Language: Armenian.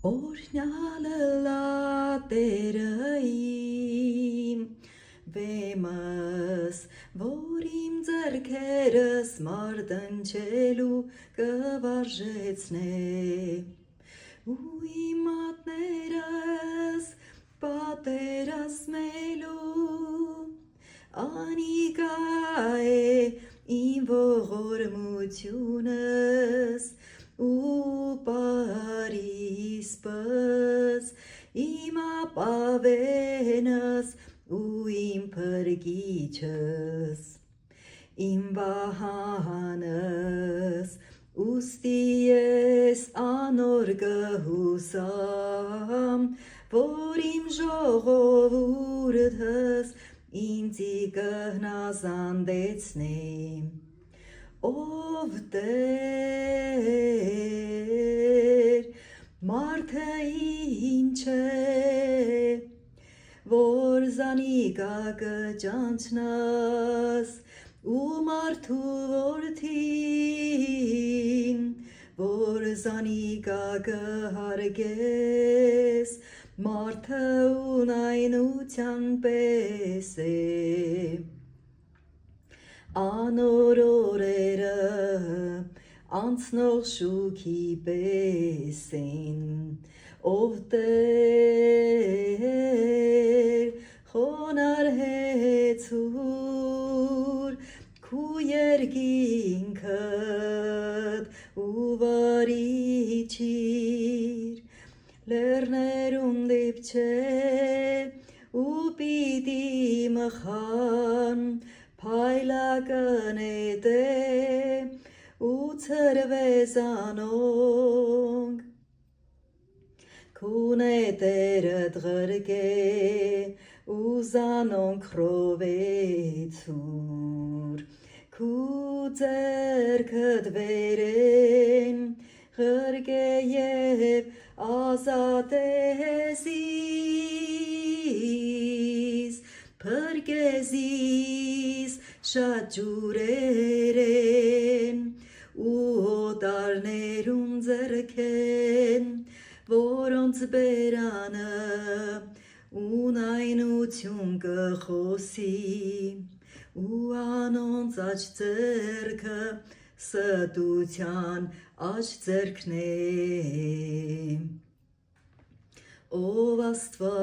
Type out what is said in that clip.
Օրհնյալը լատերը իմ վեմս, որ իմ ձեռքերս մարտնչելու կվարժեցնե, ու իմ մատներս պատերազմելու, անիկա է իմ ողորմությունս, ու պարիսպս, իմ ապավենս, ու իմ փրկիչս, իմ վահանս, ուստի ես անոր կհուսամ, որ իմ ժողովուրդս ինձի կհնազանդեցնե, ով Տեր, մարդը ինչ է, որ զանիկա կճանչնաս, ու մարդու որդին, որ զանիկա կհարգես, մարդը ունայնության պես է, անոր օրերը անցնող շուքի պես են, ով Տեր, խոնար հեծուր, քու երկինքդ ու վարիչիր, լեռներուն դիպչե ու պիտի մխան, փայլակնետե ու ցրվեզանոնք, քունետերդ ղրկե ու զանոնք խրովեցուր, քու ձեռքդ վերեն ղրկե և ազատեզիս, փրկեզիս շատ ջուրեր են, ու օտարներուն ձեռքեն, որոնց բերանը ունայնություն կխոսի, ու անոնց աջ ձեռքը ստության աջ ձեռքն է, ով Աստված